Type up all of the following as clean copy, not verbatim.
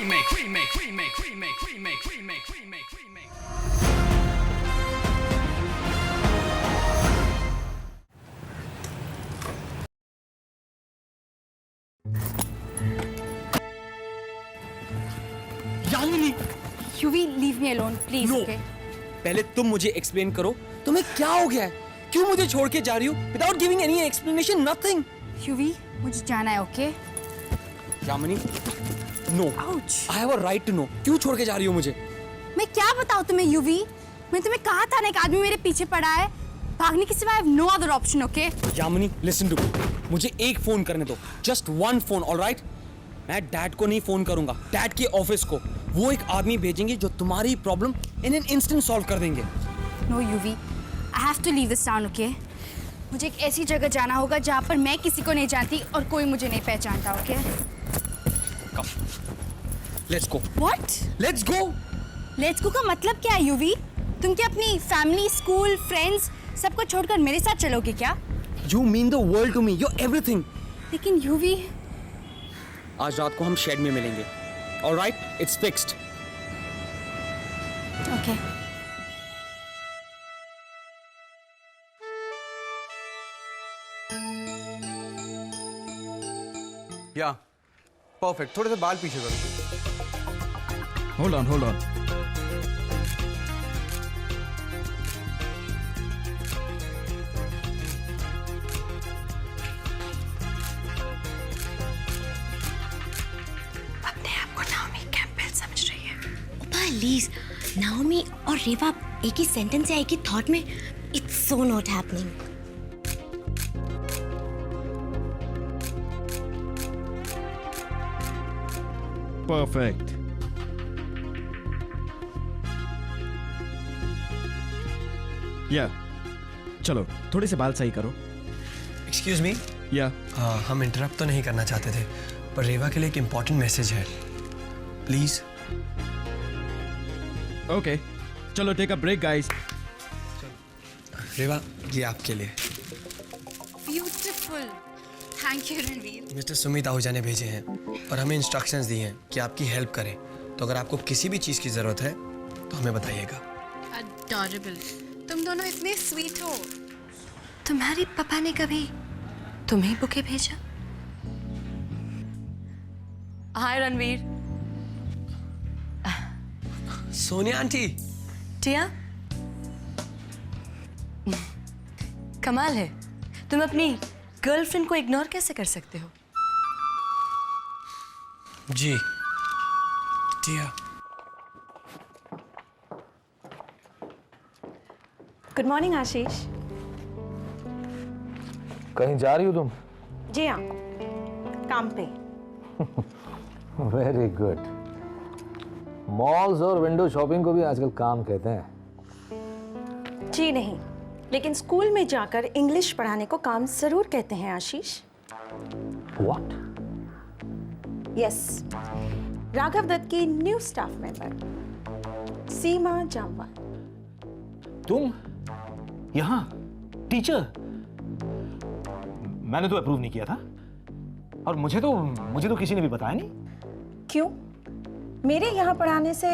Yamini, Yuvi, leave me alone please. No. Okay पहले तुम मुझे एक्सप्लेन करो, तुम्हें क्या हो गया है? क्यों मुझे छोड़ के जा रही हो without giving any explanation? Nothing. Yuvi, मुझे जाना है। Okay Yamini, no, ouch. I have a right to know. क्यों छोड़ के जा रही हो मुझे? मैं क्या बताऊं तुम्हें युवी? मैं तुम्हें कहा था ना, एक आदमी मेरे पीछे पड़ा है। भागने के सिवाय no other option. Okay Yamini, listen to me, मुझे एक फोन करने दो, जस्ट वन फोन, ऑलराइट? मैं डैड को नहीं फोन करूंगा, डैड के ऑफिस को। वो एक आदमी भेजेंगे जो तुम्हारी problem in an instant solve कर देंगे। No Yuvi, I have to leave this town. Okay मुझे एक ऐसी जगह जाना होगा जहाँ पर मैं किसी को नहीं जानती और कोई मुझे नहीं पहचानता। Okay let's go. What? Let's go. Let's go का मतलब क्या है युवी? तुम क्या अपनी फैमिली, स्कूल, फ्रेंड्स सबको छोड़कर मेरे साथ चलोगे क्या? You mean the world to me, you everything. लेकिन युवी, आज रात को हम शेड में मिलेंगे, ऑलराइट? It's fixed. ओके या परफेक्ट। थोड़े से बाल पीछे करो। Hold on hold on. अपने आप को नाओमी कैंपबेल समझ रही है। प्लीज, नाओमी और रेवा एक ही सेंटेंस या एक ही थॉट में, it's so not happening. Perfect. या चलो थोड़े से बाल सही करो। एक्सक्यूज मी, या हम इंटरप्ट तो नहीं करना चाहते थे, पर रेवा के लिए एक इम्पोर्टेंट मैसेज है, प्लीज। ओके चलो टेक अ ब्रेक गाइस। रेवा, ये आपके लिए beautiful, thank you Ranveer. Mister Sumit Ahuja ने भेजे हैं और हमें इंस्ट्रक्शंस दिए हैं कि आपकी हेल्प करें। तो अगर आपको किसी भी चीज़ की ज़रूरत है तो हमें बताइएगा। अडोरेबल, तुम दोनों इतने स्वीट हो। तुम्हारे पापा ने कभी तुम्हें बुके भेजा? हाय रणवीर। सोनिया आंटी। टिया, कमाल है, तुम अपनी गर्लफ्रेंड को इग्नोर कैसे कर सकते हो? जी टिया। गुड मॉर्निंग आशीष। कहीं जा रही हो तुम? जी हाँ, काम पे। Very good. मॉल्स और विंडो शॉपिंग को भी आजकल काम कहते हैं। जी नहीं, लेकिन स्कूल में जाकर इंग्लिश पढ़ाने को काम जरूर कहते हैं आशीष। What? यस, राघव दत्त की न्यू स्टाफ मेंबर सीमा जामवाल। तुम यहाँ टीचर? मैंने तो अप्रूव नहीं किया था और मुझे तो किसी ने भी बताया नहीं। क्यों? मेरे यहाँ पढ़ाने से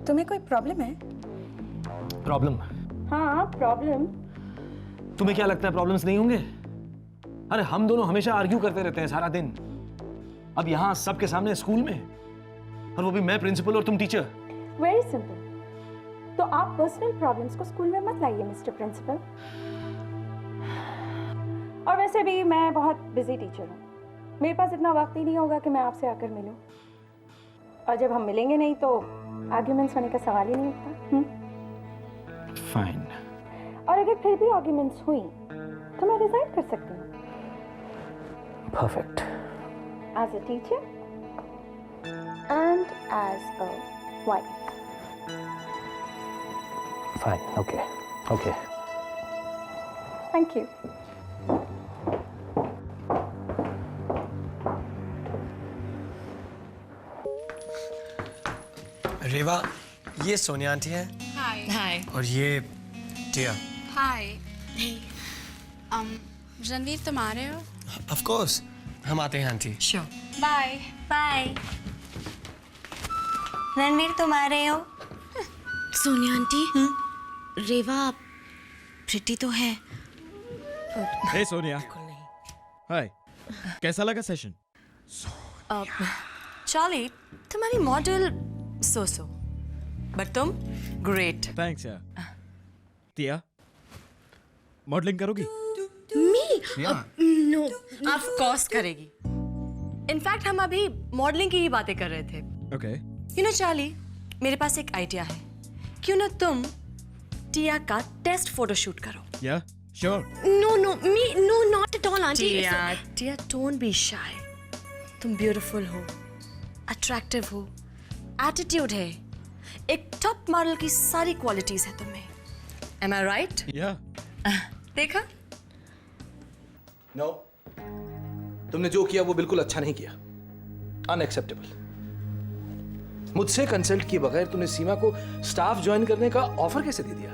तुम्हें कोई प्रॉब्लम है? प्रॉब्लम? हाँ प्रॉब्लम। तुम्हें क्या लगता है प्रॉब्लम्स नहीं होंगे? अरे हम दोनों हमेशा आर्ग्यू करते रहते हैं सारा दिन। अब यहाँ सबके सामने स्कूल में, और वो भी मैं प्रिंसिपल और तुम टीचर। Very simple. तो आप पर्सनल प्रॉब्लम्स को स्कूल में मत लाइए मिस्टर प्रिंसिपल। और वैसे भी मैं बहुत बिजी टीचर हूँ, मेरे पास इतना वक्त ही नहीं होगा कि मैं आपसे आकर मिलूं। और जब हम मिलेंगे नहीं तो आर्ग्यूमेंट्स होने का सवाल ही नहीं उठता। फाइन। और अगर फिर भी आर्ग्यूमेंट्स हुई तो मैं रिजाइन कर सकती हूँ। Perfect. As a teacher and as a wife. Fine, okay okay. Thank you. Reva, ये सोनिया आंटी है हाय। हाय। और ये टिया। हाय। रणवीर, तुम आ रहे हो? ऑफ कोर्स, हम आते हैं aunty. Sure. Bye. Bye. Ranveer तुम आ रहे हो? सोनिया आंटी, रेवा प्रिटी तो है। हे सोनिया, हाय, कैसा लगा सेशन? चार्ली, तुम्हारी मॉडल सो बट तुम ग्रेट। थैंक्स यार। टिया, मॉडलिंग करोगी? नो, ऑफ कोर्स करेगी। इनफैक्ट हम अभी मॉडलिंग की ही बातें कर रहे थे। ओके। यू नो चार्ली, मेरे पास एक आइडिया है। क्यों ना तुम टिया का टेस्ट फोटोशूट करो? Yeah, sure. No, me no, not at all aunty. Tia don't be shy. तुम ब्यूटीफुल हो, अट्रैक्टिव हो, एटीट्यूड है, एक टॉप मॉडल की सारी क्वालिटीज है तुम्हें। एम आई राइट? या। देखा? नो, तुमने जो किया वो बिल्कुल अच्छा नहीं किया। अनएक्सेप्टेबल। मुझसे कंसल्ट किए बगैर तुमने सीमा को स्टाफ ज्वाइन करने का ऑफर कैसे दे दिया?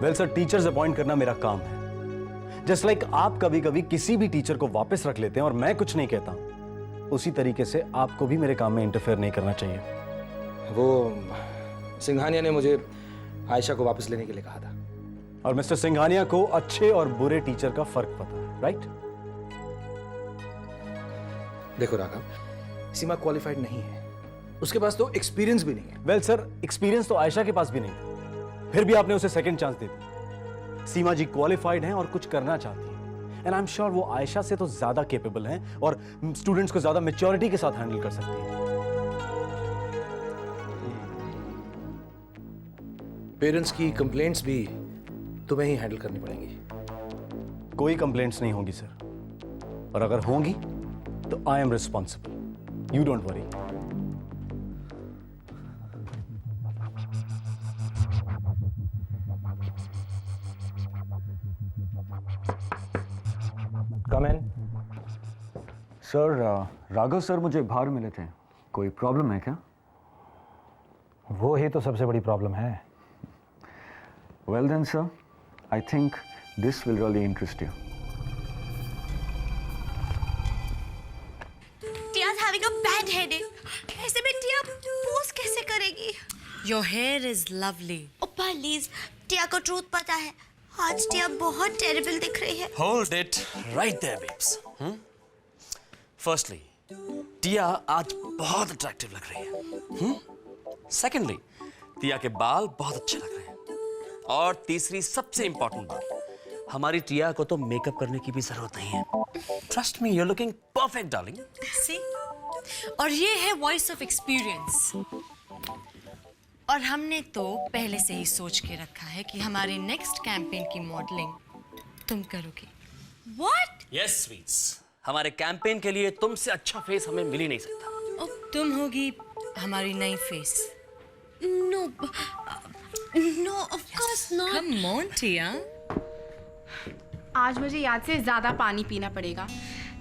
वेल सर, टीचर्स अपॉइंट करना मेरा काम है। जस्ट लाइक आप कभी कभी किसी भी टीचर को वापस रख लेते हैं और मैं कुछ नहीं कहता, उसी तरीके से आपको भी मेरे काम में इंटरफेयर नहीं करना चाहिए। वो सिंघानिया ने मुझे आयशा को वापस लेने के लिए कहा था। और मिस्टर सिंघानिया को अच्छे और बुरे टीचर का फर्क पता है, राइट? देखो राघव, सीमा क्वालिफाइड नहीं है, उसके पास तो एक्सपीरियंस भी नहीं है। वेल सर, एक्सपीरियंस तो आयशा के पास भी नहीं था, फिर भी आपने उसे सेकंड चांस दे दी। सीमा जी क्वालिफाइड हैं और कुछ करना चाहती हैं, एंड आई एम श्योर वो आयशा से तो ज्यादा केपेबल हैं और स्टूडेंट्स को ज्यादा मैच्योरिटी के साथ हैंडल कर सकती हैं। पेरेंट्स की कंप्लेंट्स भी तुम्हें ही हैंडल करनी पड़ेंगी। कोई कंप्लेंट्स नहीं होंगी सर, और अगर होंगी तो I am responsible. You don't worry. Come in. Sir, Raghav sir मुझे बाहर मिले थे, कोई प्रॉब्लम है क्या? वो ही तो सबसे बड़ी प्रॉब्लम है। Well then sir, I think this will really interest you. टिया's having a bad headache. ऐसे में टिया पोज कैसे करेगी? Your hair is lovely. Oh please, Tia को ट्रूथ पता है, आज टिया बहुत टेरिबल दिख रही है। Hold it right there, babes. Firstly, टिया आज बहुत अट्रैक्टिव लग रही है. Secondly, टिया के बाल बहुत अच्छे लग रहे हैं. और तीसरी सबसे इंपॉर्टेंट बात, हमारी टिया को तो मेकअप करने की भी जरूरत नहीं है. Trust me, you're looking perfect, darling. See? और ये है वॉइस ऑफ एक्सपीरियंस। और हमने तो पहले से ही सोच के रखा है कि हमारे नेक्स्ट कैंपेन की मॉडलिंग तुम करोगी। What? Yes, sweets. हमारे कैंपेन के लिए तुमसे अच्छा फेस हमें मिल ही नहीं सकता. तुम होगी हमारी नई face. No, no, of course not. Come on, टिया। आज मुझे याद से ज़्यादा पानी पीना पड़ेगा।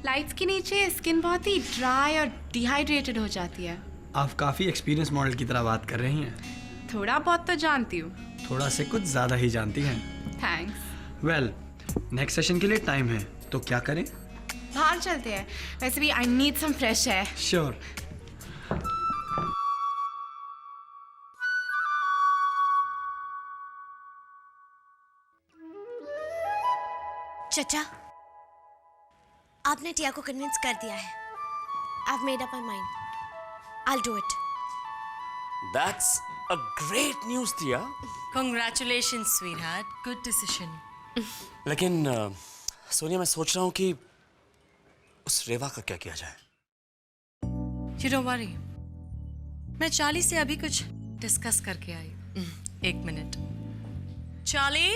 लाइट्स के नीचे स्किन बहुत ही ड्राई और डिहाइड्रेटेड हो जाती है। आप काफ़ी एक्सपीरियंस मॉडल की तरह बात कर रही हैं। थोड़ा बहुत तो जानती हूँ। थोड़ा से कुछ ज़्यादा ही जानती हैं। थैंक्स। वेल, नेक्स्ट सेशन के लिए टाइम है, तो क्या करें? बाहर चलते हैं। वैसे भी I need some fresh air. Sure. चचा, आपने टिया को कन्विंस कर दिया है। I've made up my mind. I'll do it. That's a great news, Tiya. Congratulations, sweetheart. Good decision. लेकिन सोनिया, मैं सोच रहा हूँ कि उस रेवा का क्या किया जाए. You don't worry. मैं चार्ली से अभी कुछ डिस्कस करके आई। एक मिनट। चार्ली,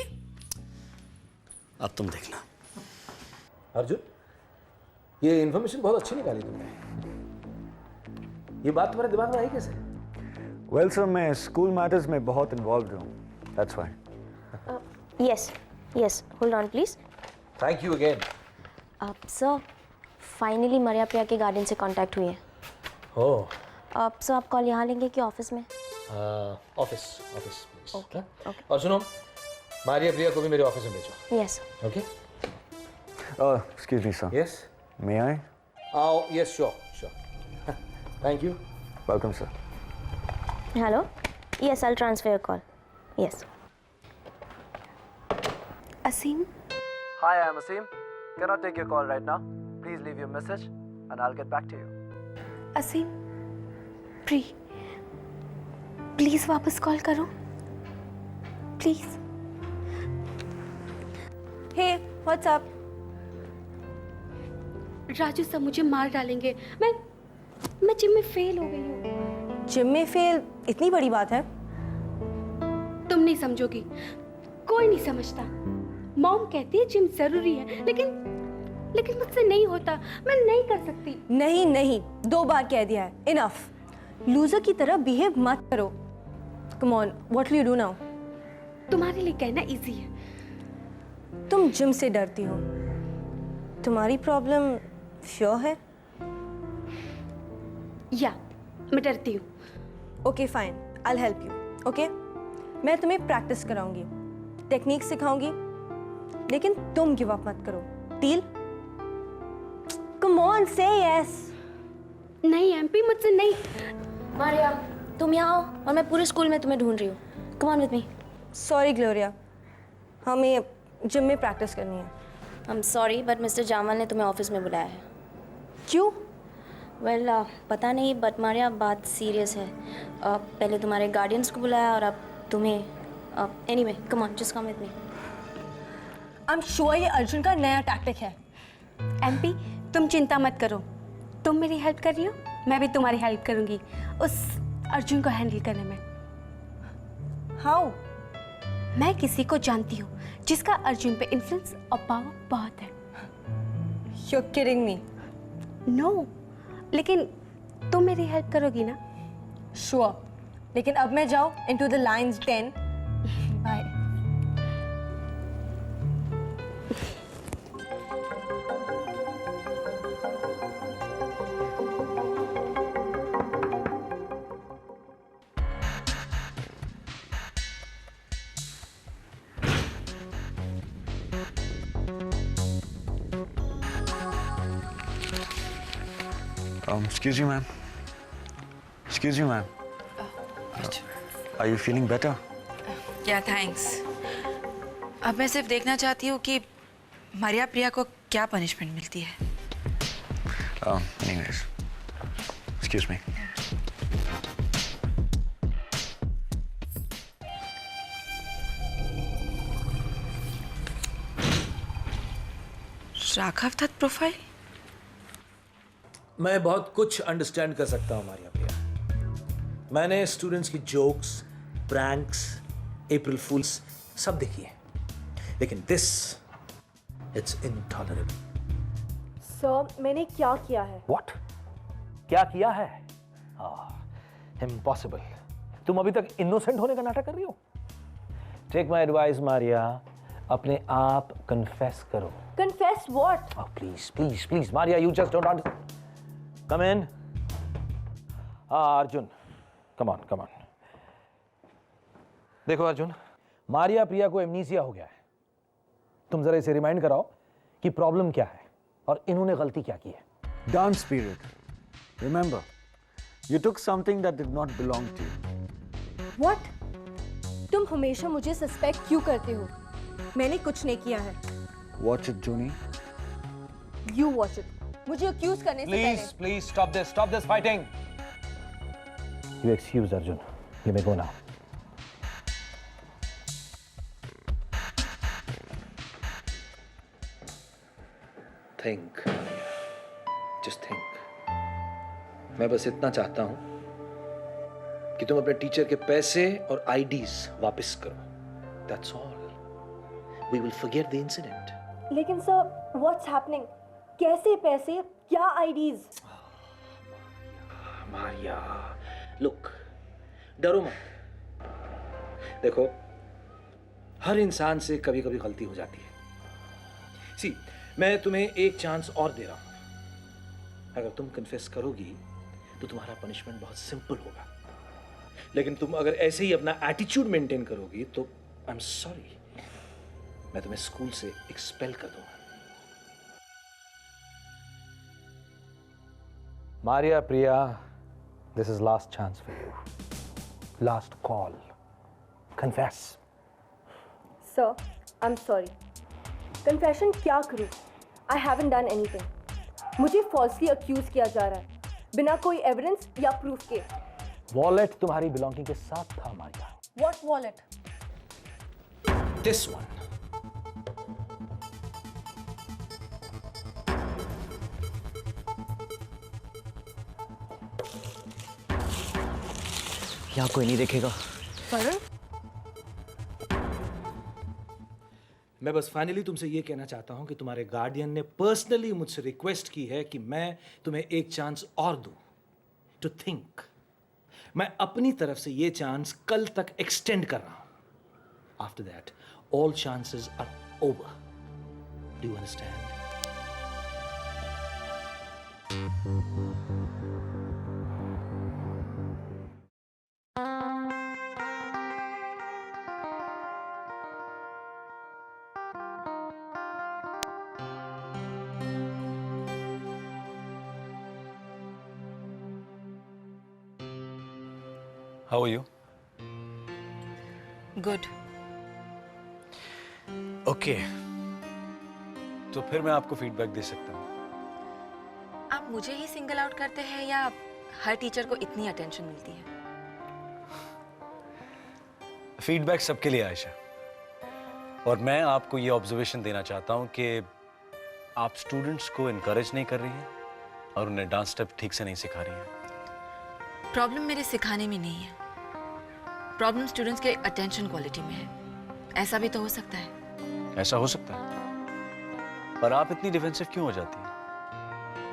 अब तुम देखना. अर्जुन, ये इन्फॉर्मेशन बहुत अच्छी निकाली तुमने। ये बात तुम्हारे दिमाग में आई कैसे? वेल सर, मैं स्कूल मैटर्स में बहुत इन्वॉल्व हूँ, that's why. Yes. Hold on, please. Thank you again. Sir, finally Maria Priya के गार्डन से कांटेक्ट हुई है। ओह, सर, आप कॉल यहाँ लेंगे कि ऑफिस में? ऑफिस. ओके। और सुनो, मारिया प्रिया को भी मेरे ऑफिस में भेजो. Yes. Okay. Excuse me sir. Yes. May I? Yes, sure. Thank you. Welcome sir. Hello? Yes, I'll transfer your call. Yes. Asim, Hi, I'm Asim. Cannot take your call right now. Please leave your message and I'll get back to you. Asim, please वापस call करो, please. Hey, what's up? Raju सब मुझे मार डालेंगे। मैं gym में fail हो गई हूँ। जिम में फेल इतनी बड़ी बात है? तुम नहीं समझोगी, कोई नहीं समझता। मॉम कहती है जिम जरूरी है, लेकिन मुझसे नहीं होता, मैं नहीं कर सकती। नहीं, 2 बार कह दिया है, इनफ। लूजर की तरह बिहेव मत करो। Come on, what will you do now? तुम्हारे लिए कहना इजी है। तुम जिम से डरती हो, तुम्हारी प्रॉब्लम श्योर है? या मैं डरती हूँ। Okay fine, I will help you. Okay, मैं तुम्हें प्रैक्टिस कराऊंगी, टेक्निक सिखाऊंगी, लेकिन तुम गिव अप मत करो। डील? कम ऑन, से यस। नहीं एमपी, मुझसे नहीं। मारिया, तुम यहाँ आओ और मैं पूरे स्कूल में तुम्हें ढूंढ रही हूँ। Come on with me. Sorry Gloria, हमें जिम में प्रैक्टिस करनी है। I am sorry but mister जामल ने तुम्हें ऑफिस में बुलाया है। क्यों? वेल पता नहीं, बट मारिया बात सीरियस है। पहले तुम्हारे गार्डियंस को बुलाया और अब तुम्हें। Anyway, come on, just come with me. I am sure ये अर्जुन का नया टैक्टिक है। एमपी, तुम चिंता मत करो, तुम मेरी हेल्प कर रही हो, मैं भी तुम्हारी हेल्प करूंगी उस अर्जुन को हैंडल करने में। हाउ? मैं किसी को जानती हूँ जिसका अर्जुन पे इन्फ्लुएंस और पावर बहुत है। You are kidding me? No, लेकिन तुम मेरी हेल्प करोगी ना? श्योर, लेकिन अब मैं जाऊँ into the lines 10। Bye. Excuse you, ma'am. Excuse you, ma'am. Are you feeling better? या थैंक्स। अब मैं सिर्फ देखना चाहती हूँ कि मारिया प्रिया को क्या पनिशमेंट मिलती है। Anyways, excuse me. Raghav Dutt profile? मैं बहुत कुछ अंडरस्टैंड कर सकता हूं मारिया प्रिया। मैंने स्टूडेंट्स की जोक्स, प्रैंक्स, अप्रैल फूल्स सब देखी है, लेकिन दिस इट्स इनटॉलरेबल। सर, मैंने क्या किया है? व्हाट? क्या किया है? इम्पॉसिबल। तुम अभी तक इनोसेंट होने का नाटक कर रही हो। टेक माय एडवाइस मारिया, अपने आप कन्फेस करो। Confess what? Please please please Maria, you just don't understand. Come in. Arjun, come on. देखो अर्जुन, मारिया प्रिया को एमनीसिया हो गया है। तुम जरा इसे रिमाइंड कराओ कि प्रॉब्लम क्या है और इन्होंने गलती क्या की है। Dance period. Remember, you took something that did not belong to you. What? तुम हमेशा मुझे सस्पेक्ट क्यों करते हो? मैंने कुछ नहीं किया है। Watch it, Juni. You watch it. मुझे अक्यूज करने से पहले। Please stop this fighting. You excuse Arjun. You may go now. Think, just think. मैं बस इतना चाहता हूं कि तुम अपने टीचर के पैसे और आईडीज वापस करो। That's all. We will forget the incident. लेकिन सर, what's happening? कैसे पैसे? क्या आईडीज? मारिया, लुक, डरो मत। देखो, हर इंसान से कभी कभी गलती हो जाती है। सी, मैं तुम्हें एक चांस और दे रहा हूं। अगर तुम कन्फेस करोगी तो तुम्हारा पनिशमेंट बहुत सिंपल होगा, लेकिन तुम अगर ऐसे ही अपना एटीट्यूड मेंटेन करोगी तो आई एम सॉरी, मैं तुम्हें स्कूल से एक्सपेल कर दूंगा। Maria Priya, this is last chance for you. Last call. Confess. Sir, I'm sorry. Confession क्या करूँ? I haven't done anything. मुझे falsely accuse किया जा रहा है बिना कोई evidence या proof के. Wallet तुम्हारी belonging के साथ था Maria. What wallet? This one. यहाँ कोई नहीं देखेगा। वरुण? मैं बस फाइनली तुमसे ये कहना चाहता हूं कि तुम्हारे गार्डियन ने पर्सनली मुझसे रिक्वेस्ट की है कि मैं तुम्हें एक चांस और दूं टू थिंक। मैं अपनी तरफ से ये चांस कल तक एक्सटेंड कर रहा हूं। After that all chances are over. Do you understand? How are you? Good. Okay. तो फिर मैं आपको फीडबैक दे सकता हूँ। आप मुझे ही सिंगल आउट करते हैं या हर टीचर को इतनी अटेंशन मिलती है? फीडबैक सबके लिए आयशा, और मैं आपको ये ऑब्जर्वेशन देना चाहता हूँ कि आप स्टूडेंट्स को इनकरेज नहीं कर रही हैं और उन्हें डांस स्टेप ठीक से नहीं सिखा रही हैं। प्रॉब्लम मेरे सिखाने में नहीं है, प्रॉब्लम स्टूडेंट्स के अटेंशन क्वालिटी में है। ऐसा भी तो हो सकता है। ऐसा हो सकता है, पर आप इतनी डिफेंसिव क्यों हो जाती हैं?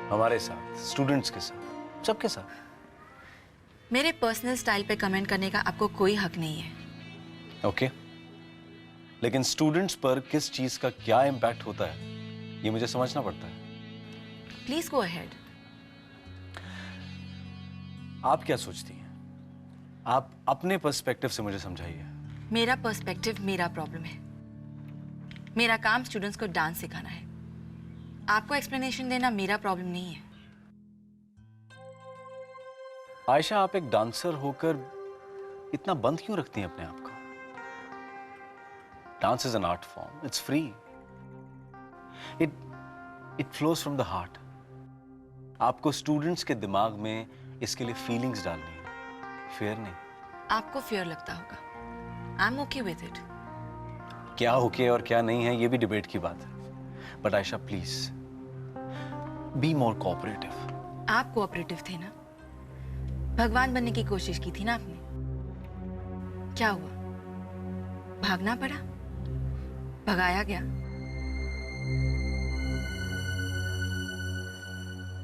हमारे साथ, स्टूडेंट्स के साथ, सबके साथ। मेरे पर्सनल स्टाइल पे कमेंट करने का आपको कोई हक नहीं है। ओके, लेकिन स्टूडेंट्स पर किस चीज का क्या इम्पैक्ट होता है ये मुझे समझना पड़ता है। Please go ahead. आप क्या सोचती हैं? आप अपने पर्सपेक्टिव से मुझे समझाइए। मेरा पर्सपेक्टिव मेरा प्रॉब्लम है। मेरा काम स्टूडेंट्स को डांस सिखाना है। आपको एक्सप्लेनेशन देना मेरा प्रॉब्लम नहीं है। आयशा, आप एक डांसर होकर इतना बंद क्यों रखती हैं अपने आप को? Dance is an art form, it's free, it flows from the heart. आपको स्टूडेंट्स के दिमाग में इसके लिए फीलिंग्स डालनी है, फेयर नहीं। आपको फेयर लगता होगा। I am okay with it. क्या ओके और क्या नहीं है ये भी डिबेट की बात है, but Ayesha please be more cooperative. आप कोऑपरेटिव थे ना, भगवान बनने की कोशिश की थी ना आपने। क्या हुआ? भागना पड़ा? भगाया गया?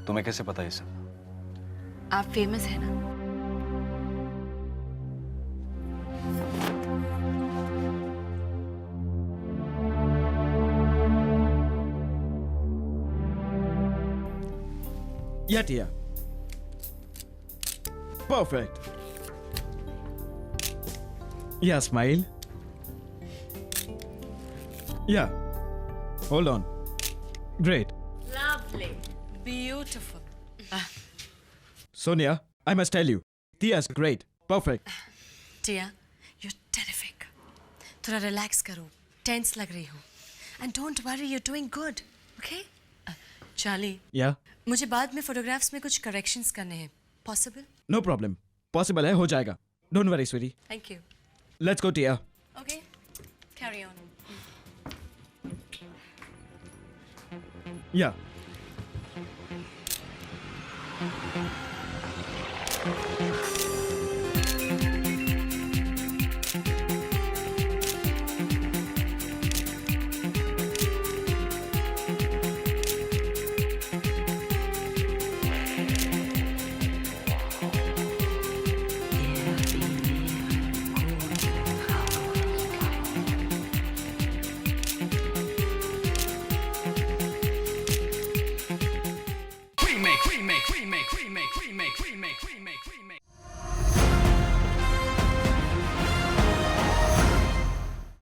तुम्हें कैसे पता ये सब? आप फेमस है ना। Yeah, Tia. Perfect. Yeah, smile. Yeah. Hold on. Great. Lovely. Beautiful. Sonia, I must tell you, Tia's great. Perfect. Tia, you're terrific. थोड़ा relax करो. Tense लग रही हो. And don't worry, you're doing good. Okay? Charlie. Yeah. मुझे बाद में photographs में कुछ करेक्शंस करने हैं. Possible? No problem. Possible है, हो जाएगा. Don't worry, sweetie. Thank you. Let's go, Tia. Okay. Carry on. Yeah.